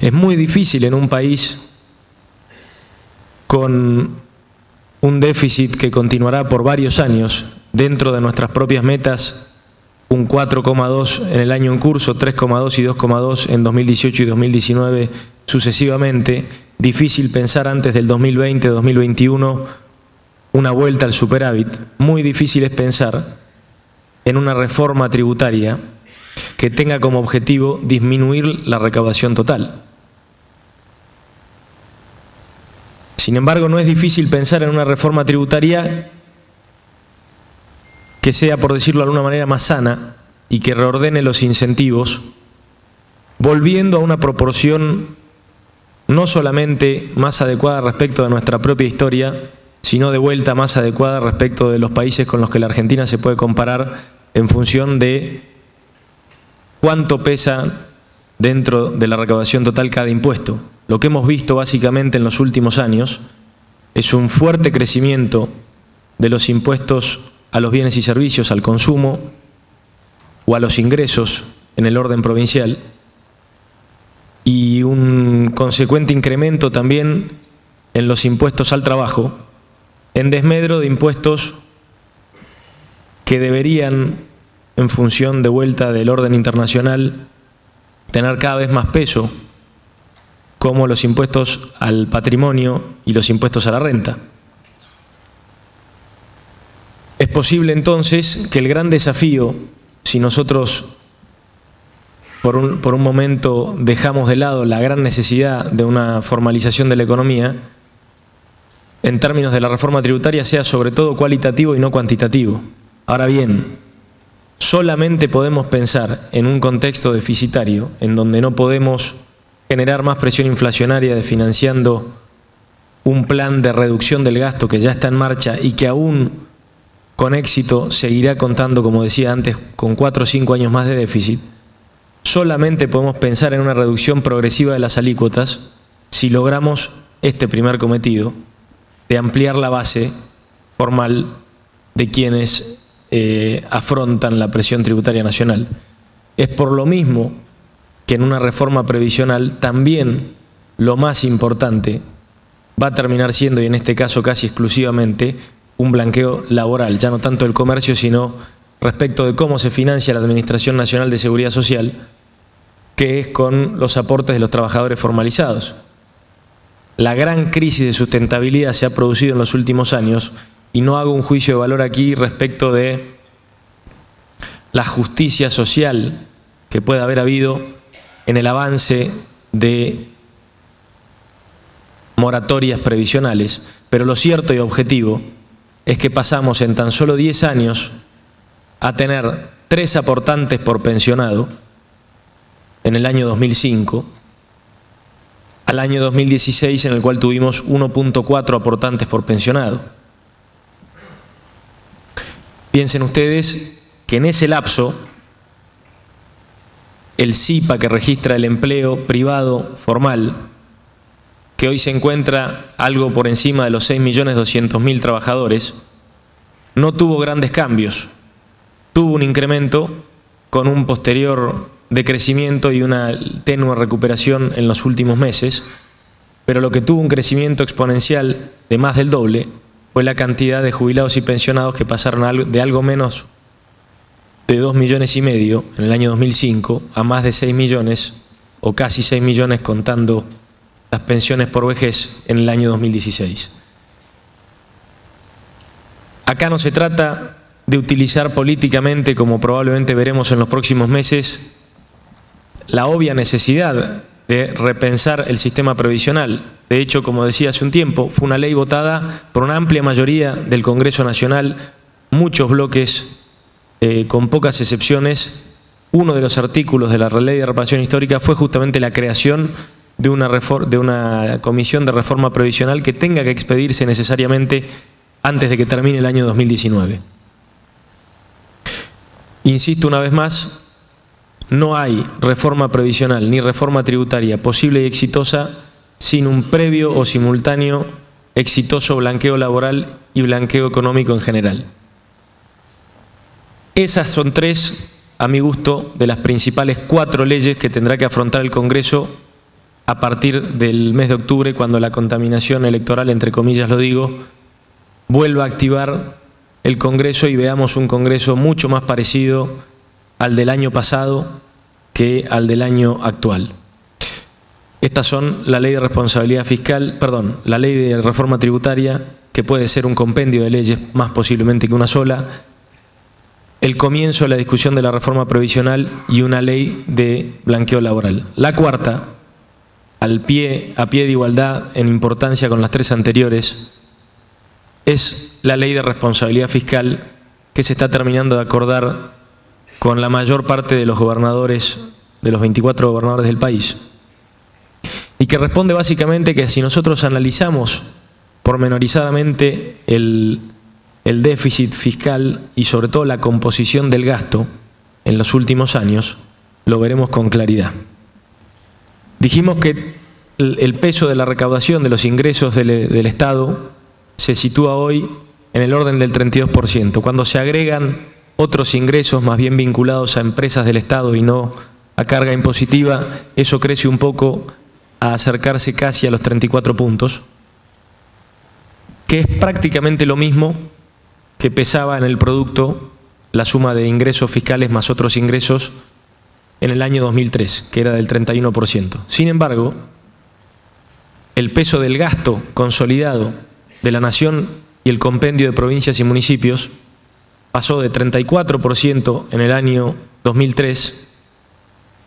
Es muy difícil en un país con un déficit que continuará por varios años, dentro de nuestras propias metas, un 4,2 en el año en curso, 3,2 y 2,2 en 2018 y 2019 sucesivamente. Difícil pensar antes del 2020-2021 una vuelta al superávit. Muy difícil es pensar en una reforma tributaria que tenga como objetivo disminuir la recaudación total. Sin embargo, no es difícil pensar en una reforma tributaria que sea, por decirlo de alguna manera, más sana y que reordene los incentivos, volviendo a una proporción no solamente más adecuada respecto de nuestra propia historia, sino de vuelta más adecuada respecto de los países con los que la Argentina se puede comparar en función de cuánto pesa dentro de la recaudación total cada impuesto. Lo que hemos visto básicamente en los últimos años es un fuerte crecimiento de los impuestos a los bienes y servicios, al consumo o a los ingresos en el orden provincial, y un consecuente incremento también en los impuestos al trabajo, en desmedro de impuestos que deberían, en función de vuelta del orden internacional, tener cada vez más peso, como los impuestos al patrimonio y los impuestos a la renta. Es posible entonces que el gran desafío, si nosotros por un momento dejamos de lado la gran necesidad de una formalización de la economía, en términos de la reforma tributaria sea sobre todo cualitativo y no cuantitativo. Ahora bien, solamente podemos pensar en un contexto deficitario, en donde no podemos generar más presión inflacionaria financiando un plan de reducción del gasto que ya está en marcha y que aún con éxito seguirá contando, como decía antes, con 4 o 5 años más de déficit. Solamente podemos pensar en una reducción progresiva de las alícuotas si logramos este primer cometido de ampliar la base formal de quienes afrontan la presión tributaria nacional. Es por lo mismo que en una reforma previsional también lo más importante va a terminar siendo, y en este caso casi exclusivamente, un blanqueo laboral, ya no tanto del comercio, sino respecto de cómo se financia la Administración Nacional de Seguridad Social, que es con los aportes de los trabajadores formalizados. La gran crisis de sustentabilidad se ha producido en los últimos años, y no hago un juicio de valor aquí respecto de la justicia social que puede haber habido en el avance de moratorias previsionales, pero lo cierto y objetivo es que pasamos en tan solo 10 años a tener 3 aportantes por pensionado en el año 2005, al año 2016 en el cual tuvimos 1,4 aportantes por pensionado. Piensen ustedes que en ese lapso el CIPA, que registra el empleo privado formal, que hoy se encuentra algo por encima de los 6.200.000 trabajadores, no tuvo grandes cambios. Tuvo un incremento con un posterior decrecimiento y una tenue recuperación en los últimos meses, pero lo que tuvo un crecimiento exponencial de más del doble fue la cantidad de jubilados y pensionados, que pasaron de algo menos de 2,5 millones en el año 2005 a más de 6 millones o casi 6 millones contando las pensiones por vejez en el año 2016. Acá no se trata de utilizar políticamente, como probablemente veremos en los próximos meses, la obvia necesidad de repensar el sistema previsional. De hecho, como decía hace un tiempo, fue una ley votada por una amplia mayoría del Congreso Nacional, muchos bloques, con pocas excepciones. Uno de los artículos de la Ley de Reparación Histórica fue justamente la creación de una comisión de reforma previsional que tenga que expedirse necesariamente antes de que termine el año 2019. Insisto una vez más, no hay reforma previsional ni reforma tributaria posible y exitosa sin un previo o simultáneo exitoso blanqueo laboral y blanqueo económico en general. Esas son 3, a mi gusto, de las principales 4 leyes que tendrá que afrontar el Congreso a partir del mes de octubre, cuando la contaminación electoral, entre comillas lo digo, vuelva a activar el Congreso y veamos un Congreso mucho más parecido al del año pasado que al del año actual. Estas son la ley de responsabilidad fiscal, perdón, la ley de reforma tributaria, que puede ser un compendio de leyes más posiblemente que una sola, el comienzo de la discusión de la reforma previsional y una ley de blanqueo laboral. La cuarta, a pie de igualdad en importancia con las tres anteriores, es la ley de responsabilidad fiscal que se está terminando de acordar con la mayor parte de los gobernadores, de los 24 gobernadores del país, y que responde básicamente que si nosotros analizamos pormenorizadamente el déficit fiscal y sobre todo la composición del gasto en los últimos años, lo veremos con claridad. Dijimos que el peso de la recaudación de los ingresos del Estado se sitúa hoy en el orden del 32%. Cuando se agregan otros ingresos más bien vinculados a empresas del Estado y no a carga impositiva, eso crece un poco a acercarse casi a los 34 puntos, que es prácticamente lo mismo que pesaba en el producto la suma de ingresos fiscales más otros ingresos en el año 2003, que era del 31%. Sin embargo, el peso del gasto consolidado de la Nación y el compendio de provincias y municipios pasó de 34% en el año 2003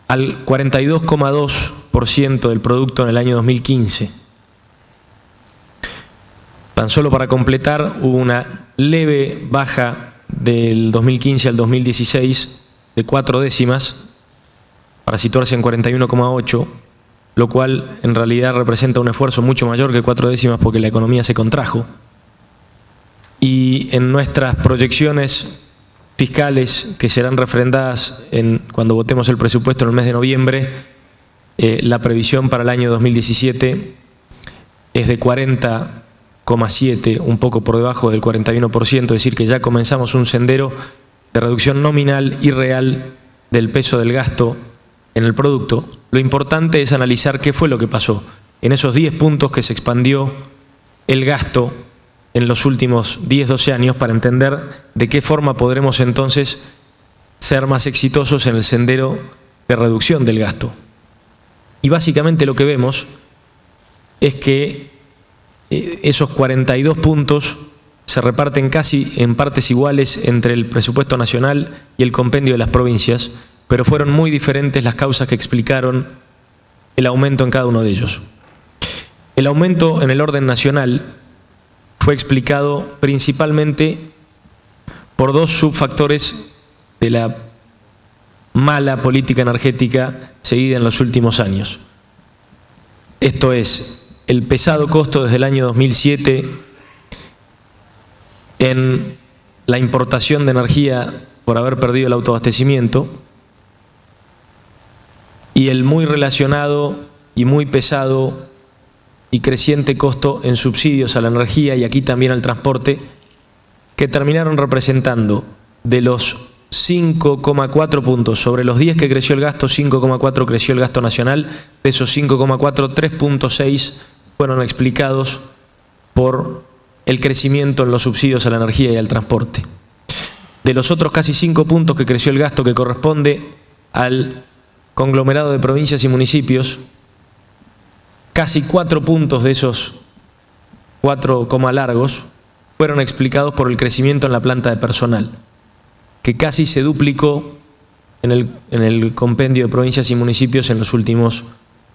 al 42,2% del producto en el año 2015. Tan solo para completar, hubo una leve baja del 2015 al 2016 de 4 décimas para situarse en 41,8, lo cual en realidad representa un esfuerzo mucho mayor que 4 décimas porque la economía se contrajo. Y en nuestras proyecciones fiscales que serán refrendadas cuando votemos el presupuesto en el mes de noviembre, la previsión para el año 2017 es de 40,7, un poco por debajo del 41%, es decir, que ya comenzamos un sendero de reducción nominal y real del peso del gasto en el producto. Lo importante es analizar qué fue lo que pasó en esos 10 puntos que se expandió el gasto en los últimos 10-12 años para entender de qué forma podremos entonces ser más exitosos en el sendero de reducción del gasto. Y básicamente lo que vemos es que esos 42 puntos se reparten casi en partes iguales entre el presupuesto nacional y el compendio de las provincias, pero fueron muy diferentes las causas que explicaron el aumento en cada uno de ellos. El aumento en el orden nacional fue explicado principalmente por dos subfactores de la mala política energética seguida en los últimos años. Esto es, el pesado costo desde el año 2007 en la importación de energía por haber perdido el autoabastecimiento y el muy relacionado y muy pesado y creciente costo en subsidios a la energía y aquí también al transporte, que terminaron representando de los 5,4 puntos sobre los 10 que creció el gasto, 5,4 creció el gasto nacional. De esos 5,4, 3,6 fueron explicados por el crecimiento en los subsidios a la energía y al transporte. De los otros casi 5 puntos que creció el gasto, que corresponde al conglomerado de provincias y municipios, casi 4 puntos de esos 4 largos fueron explicados por el crecimiento en la planta de personal, que casi se duplicó en el compendio de provincias y municipios en los últimos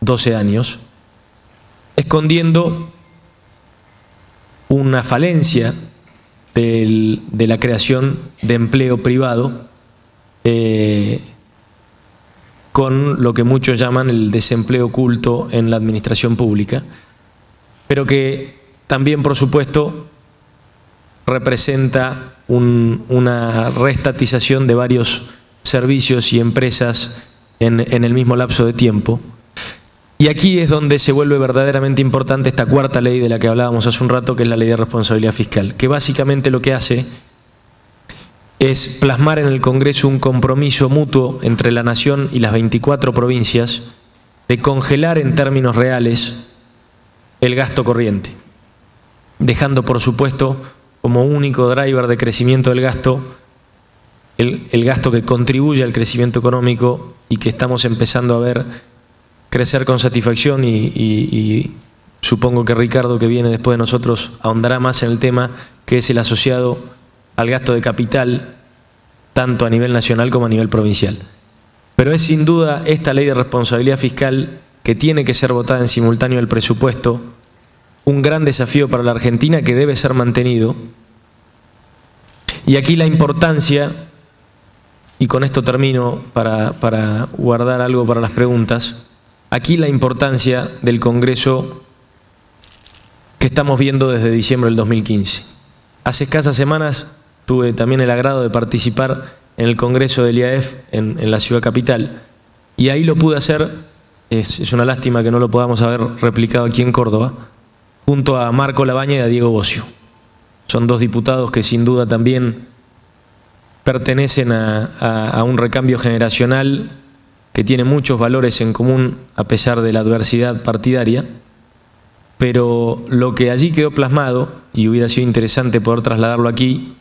12 años, escondiendo una falencia de la creación de empleo privado con lo que muchos llaman el desempleo oculto en la administración pública, pero que también, por supuesto, representa una reestatización de varios servicios y empresas en el mismo lapso de tiempo. Y aquí es donde se vuelve verdaderamente importante esta cuarta ley de la que hablábamos hace un rato, que es la ley de responsabilidad fiscal, que básicamente lo que hace es plasmar en el Congreso un compromiso mutuo entre la Nación y las 24 provincias de congelar en términos reales el gasto corriente, dejando por supuesto como único driver de crecimiento del gasto el gasto que contribuye al crecimiento económico y que estamos empezando a ver crecer con satisfacción y supongo que Ricardo, que viene después de nosotros, ahondará más en el tema, que es el asociado al gasto de capital, tanto a nivel nacional como a nivel provincial. Pero es sin duda esta ley de responsabilidad fiscal, que tiene que ser votada en simultáneo al presupuesto, un gran desafío para la Argentina que debe ser mantenido. Y aquí la importancia, y con esto termino para guardar algo para las preguntas, aquí la importancia del Congreso que estamos viendo desde diciembre del 2015. Hace escasas semanas tuve también el agrado de participar en el Congreso del IAEF en la ciudad capital, y ahí lo pude hacer, es una lástima que no lo podamos haber replicado aquí en Córdoba, junto a Marco Labaña y a Diego Bocio. Son dos diputados que sin duda también pertenecen a un recambio generacional que tiene muchos valores en común a pesar de la adversidad partidaria, pero lo que allí quedó plasmado, y hubiera sido interesante poder trasladarlo aquí,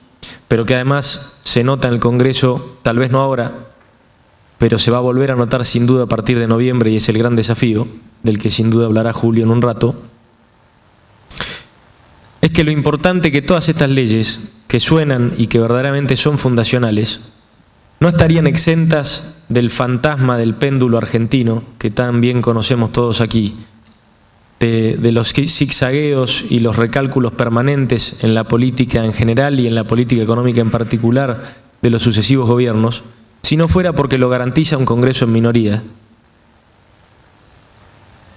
pero que además se nota en el Congreso, tal vez no ahora, pero se va a volver a notar sin duda a partir de noviembre, y es el gran desafío, del que sin duda hablará Julio en un rato, es que lo importante que todas estas leyes que suenan y que verdaderamente son fundacionales, no estarían exentas del fantasma del péndulo argentino, que tan bien conocemos todos aquí, de los zigzagueos y los recálculos permanentes en la política en general y en la política económica en particular de los sucesivos gobiernos, si no fuera porque lo garantiza un Congreso en minoría,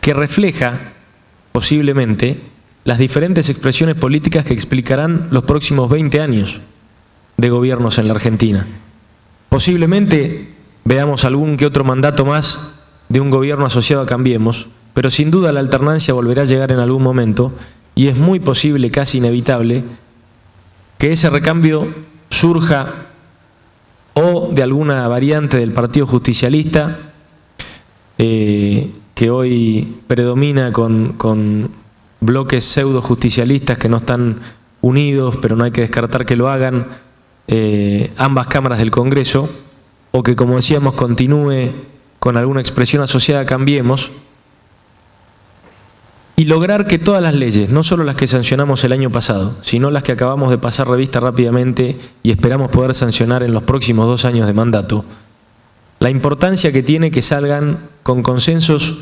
que refleja posiblemente las diferentes expresiones políticas que explicarán los próximos 20 años de gobiernos en la Argentina. Posiblemente veamos algún que otro mandato más de un gobierno asociado a Cambiemos, pero sin duda la alternancia volverá a llegar en algún momento, y es muy posible, casi inevitable, que ese recambio surja o de alguna variante del Partido Justicialista, que hoy predomina con bloques pseudo justicialistas que no están unidos, pero no hay que descartar que lo hagan, ambas cámaras del Congreso, o que, como decíamos, continúe con alguna expresión asociada a Cambiemos, y lograr que todas las leyes, no solo las que sancionamos el año pasado, sino las que acabamos de pasar revista rápidamente y esperamos poder sancionar en los próximos 2 años de mandato, la importancia que tiene que salgan con consensos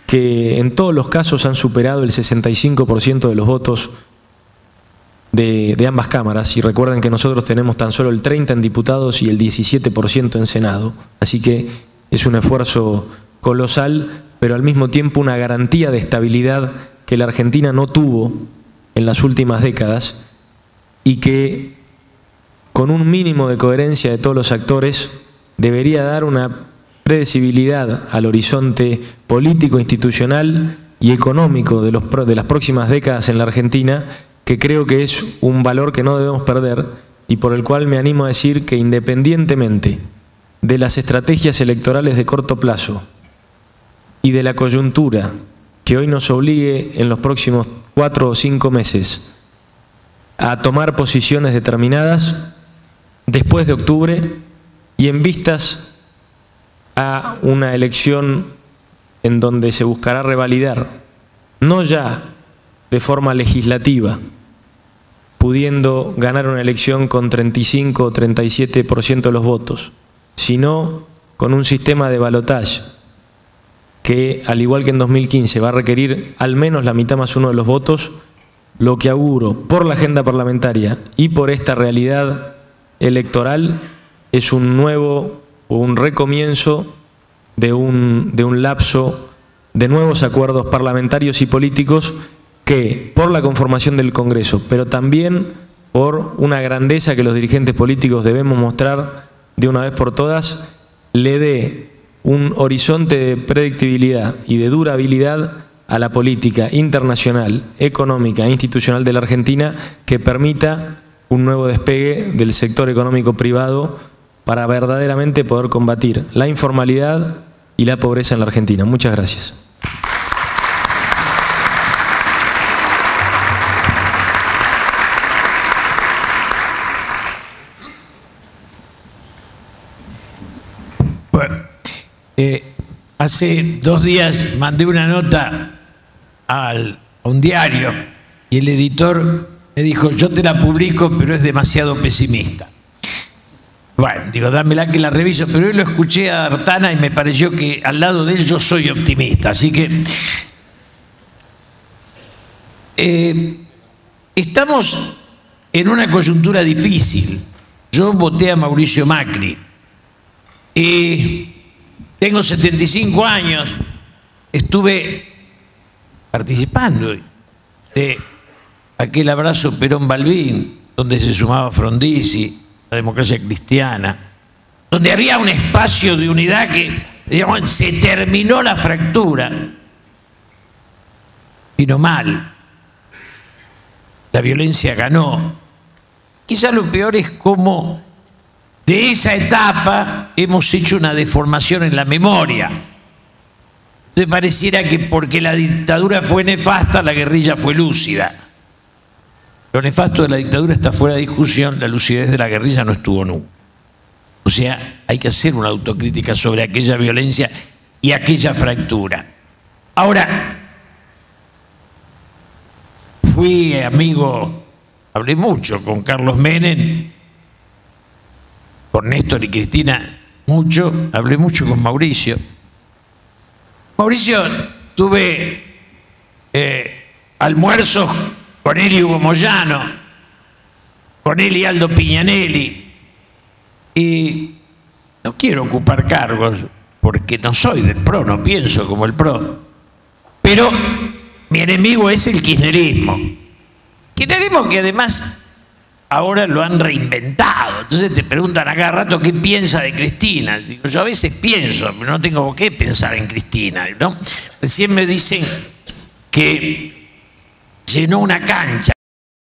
que en todos los casos han superado el 65% de los votos de ambas cámaras, y recuerden que nosotros tenemos tan solo el 30% en diputados y el 17% en Senado, así que es un esfuerzo colosal, pero al mismo tiempo una garantía de estabilidad que la Argentina no tuvo en las últimas décadas, y que con un mínimo de coherencia de todos los actores debería dar una predecibilidad al horizonte político, institucional y económico de las próximas décadas en la Argentina, que creo que es un valor que no debemos perder, y por el cual me animo a decir que, independientemente de las estrategias electorales de corto plazo y de la coyuntura que hoy nos obligue en los próximos 4 o 5 meses a tomar posiciones determinadas, después de octubre y en vistas a una elección en donde se buscará revalidar, no ya de forma legislativa, pudiendo ganar una elección con 35 o 37% de los votos, sino con un sistema de balotaje que, al igual que en 2015, va a requerir al menos la mitad más 1 de los votos, lo que auguro por la agenda parlamentaria y por esta realidad electoral es un nuevo o un recomienzo de un lapso de nuevos acuerdos parlamentarios y políticos que, por la conformación del Congreso, pero también por una grandeza que los dirigentes políticos debemos mostrar de una vez por todas, le dé un horizonte de predictibilidad y de durabilidad a la política internacional, económica e institucional de la Argentina, que permita un nuevo despegue del sector económico privado para verdaderamente poder combatir la informalidad y la pobreza en la Argentina. Muchas gracias. Bueno, hace 2 días mandé una nota a un diario y el editor me dijo: yo te la publico, pero es demasiado pesimista. Bueno, digo, dámela que la reviso, pero hoy lo escuché a Artana y me pareció que al lado de él yo soy optimista, así que estamos en una coyuntura difícil. Yo voté a Mauricio Macri y tengo 75 años, estuve participando de aquel abrazo Perón-Balbín, donde se sumaba Frondizi, la Democracia Cristiana, donde había un espacio de unidad que, digamos, se terminó la fractura, vino mal, la violencia ganó. Quizás lo peor es cómo de esa etapa hemos hecho una deformación en la memoria. Se pareciera que porque la dictadura fue nefasta, la guerrilla fue lúcida. Lo nefasto de la dictadura está fuera de discusión, la lucidez de la guerrilla no estuvo nunca. O sea, hay que hacer una autocrítica sobre aquella violencia y aquella fractura. Ahora, fui amigo, hablé mucho con Carlos Menem, con Néstor y Cristina mucho, hablé mucho con Mauricio. Mauricio, tuve almuerzos con él y Hugo Moyano, con él y Aldo Piñanelli, y no quiero ocupar cargos porque no soy del PRO, no pienso como el PRO, pero mi enemigo es el kirchnerismo. Kirchnerismo que además ahora lo han reinventado. Entonces te preguntan a cada rato qué piensa de Cristina. Digo, yo a veces pienso, pero no tengo por qué pensar en Cristina, ¿no? Recién me dicen que llenó una cancha.